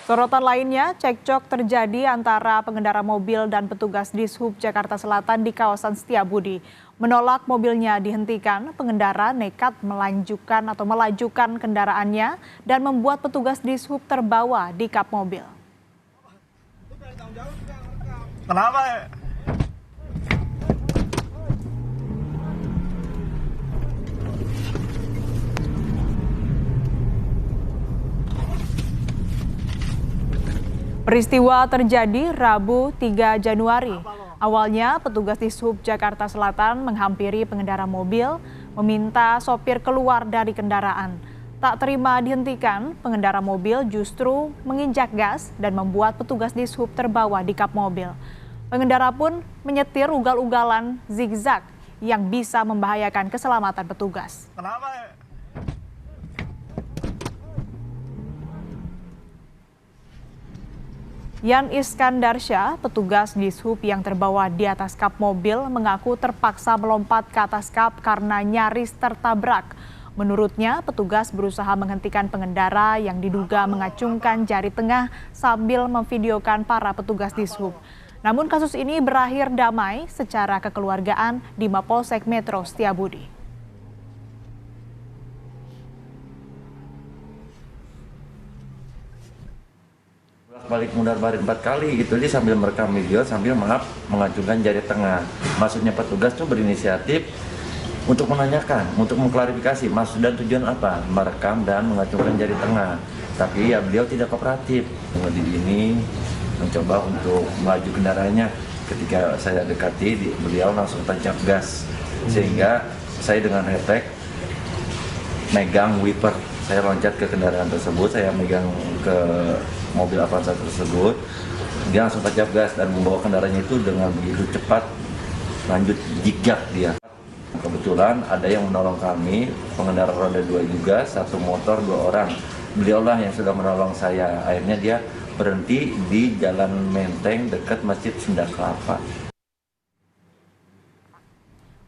Sorotan lainnya, cekcok terjadi antara pengendara mobil dan petugas Dishub Jakarta Selatan di kawasan Setiabudi. Menolak mobilnya dihentikan, pengendara nekat melajukan kendaraannya dan membuat petugas Dishub terbawa di kap mobil. Kenapa? Peristiwa terjadi Rabu 3 Januari. Awalnya petugas Dishub Jakarta Selatan menghampiri pengendara mobil, meminta sopir keluar dari kendaraan. Tak terima dihentikan, pengendara mobil justru menginjak gas dan membuat petugas Dishub terbawa di kap mobil. Pengendara pun menyetir ugal-ugalan zigzag yang bisa membahayakan keselamatan petugas. Kenapa? Yan Iskandarsyah, petugas Dishub yang terbawa di atas kap mobil, mengaku terpaksa melompat ke atas kap karena nyaris tertabrak. Menurutnya, petugas berusaha menghentikan pengendara yang diduga mengacungkan jari tengah sambil memvideokan para petugas Dishub. Namun kasus ini berakhir damai secara kekeluargaan di Mapolsek Metro Setiabudi. Balik mundar-balik 4 kali gitu, dia sambil merekam video sambil mengacungkan jari tengah. Maksudnya petugas tuh berinisiatif untuk menanyakan, untuk mengklarifikasi maksud dan tujuan apa merekam dan mengacungkan jari tengah. Tapi ya beliau tidak kooperatif. Pengemudi ini mencoba untuk melaju kendaraannya. Ketika saya dekati, beliau langsung tancap gas, sehingga saya dengan refleks megang wiper. Saya loncat ke kendaraan tersebut, saya megang ke mobil Avanza tersebut, dia langsung tancap gas dan membawa kendaraannya itu dengan begitu cepat, lanjut zigzag dia. Kebetulan ada yang menolong kami, pengendara roda 2 juga, satu motor 2 orang. Beliaulah yang sudah menolong saya, akhirnya dia berhenti di Jalan Menteng dekat Masjid Sunda Kelapa.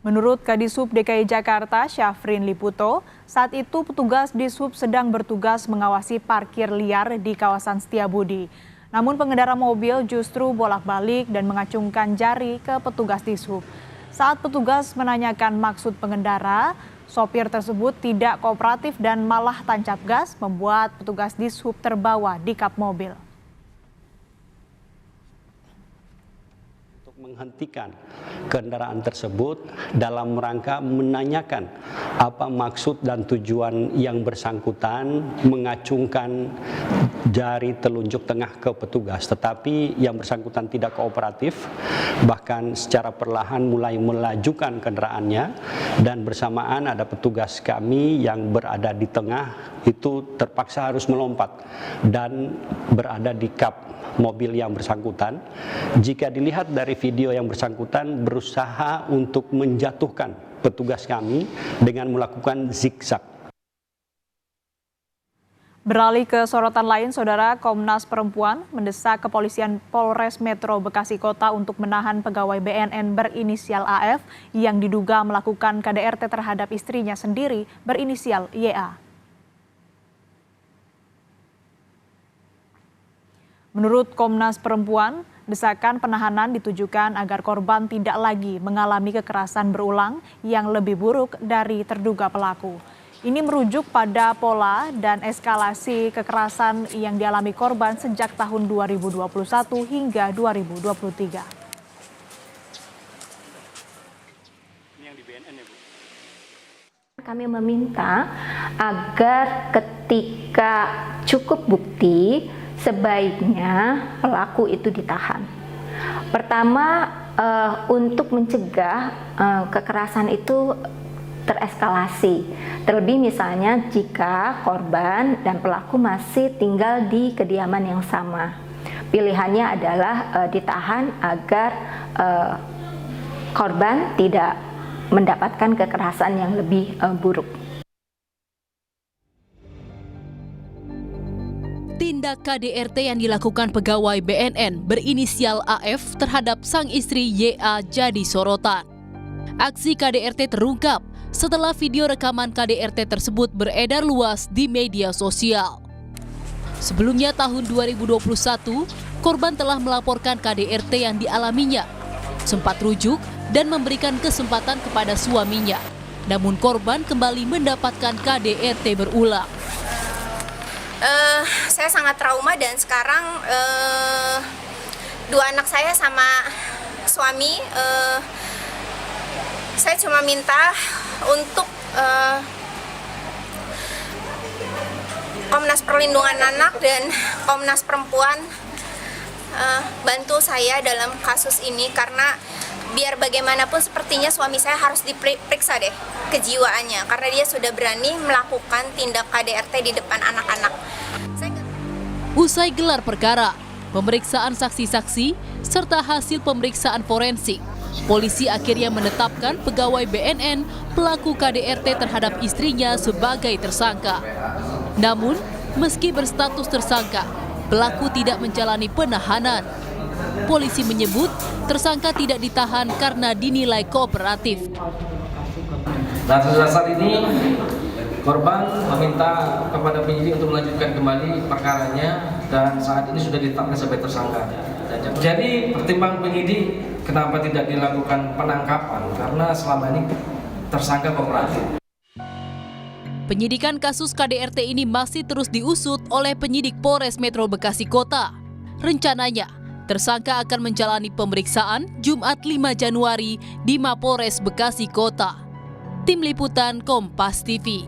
Menurut Kadishub DKI Jakarta, Syafrin Liputo, saat itu petugas Dishub sedang bertugas mengawasi parkir liar di kawasan Setiabudi. Namun pengendara mobil justru bolak-balik dan mengacungkan jari ke petugas Dishub. Saat petugas menanyakan maksud pengendara, sopir tersebut tidak kooperatif dan malah tancap gas membuat petugas Dishub terbawa di kap mobil. Menghentikan kendaraan tersebut dalam rangka menanyakan apa maksud dan tujuan yang bersangkutan mengacungkan jari telunjuk tengah ke petugas, tetapi yang bersangkutan tidak kooperatif, bahkan secara perlahan mulai melajukan kendaraannya, dan bersamaan ada petugas kami yang berada di tengah itu terpaksa harus melompat dan berada di kap mobil yang bersangkutan. Jika dilihat dari video yang bersangkutan berusaha untuk menjatuhkan petugas kami dengan melakukan zigzag. Beralih ke sorotan lain, Saudara, Komnas Perempuan mendesak Kepolisian Polres Metro Bekasi Kota untuk menahan pegawai BNN berinisial AF yang diduga melakukan KDRT terhadap istrinya sendiri berinisial YA. Menurut Komnas Perempuan, desakan penahanan ditujukan agar korban tidak lagi mengalami kekerasan berulang yang lebih buruk dari terduga pelaku. Ini merujuk pada pola dan eskalasi kekerasan yang dialami korban sejak tahun 2021 hingga 2023. Ini yang di BNN ya, Bu? Kami meminta agar ketika cukup bukti, sebaiknya pelaku itu ditahan. Pertama, untuk mencegah kekerasan itu tereskalasi. Terlebih misalnya jika korban dan pelaku masih tinggal di kediaman yang sama. Pilihannya adalah ditahan agar korban tidak mendapatkan kekerasan yang lebih buruk. Tindak KDRT yang dilakukan pegawai BNN berinisial AF terhadap sang istri YA jadi sorotan. Aksi KDRT terungkap setelah video rekaman KDRT tersebut beredar luas di media sosial. Sebelumnya tahun 2021, korban telah melaporkan KDRT yang dialaminya. Sempat rujuk dan memberikan kesempatan kepada suaminya. Namun korban kembali mendapatkan KDRT berulang. Saya sangat trauma dan sekarang 2 anak saya sama suami, saya cuma minta untuk Komnas Perlindungan Anak dan Komnas Perempuan bantu saya dalam kasus ini, karena biar bagaimanapun sepertinya suami saya harus diperiksa deh kejiwaannya, karena dia sudah berani melakukan tindak KDRT di depan anak-anak. Usai gelar perkara, pemeriksaan saksi-saksi, serta hasil pemeriksaan forensik, polisi akhirnya menetapkan pegawai BNN pelaku KDRT terhadap istrinya sebagai tersangka. Namun, meski berstatus tersangka, pelaku tidak menjalani penahanan. Polisi menyebut tersangka tidak ditahan karena dinilai kooperatif. Nah, atas dasar ini korban meminta kepada penyidik untuk melanjutkan kembali perkaranya dan saat ini sudah ditetapkan sebagai tersangka. Jadi pertimbangan penyidik kenapa tidak dilakukan penangkapan, karena selama ini tersangka kooperatif. Penyidikan kasus KDRT ini masih terus diusut oleh penyidik Polres Metro Bekasi Kota. Rencananya, tersangka akan menjalani pemeriksaan Jumat 5 Januari di Mapolres Bekasi Kota. Tim Liputan Kompas TV.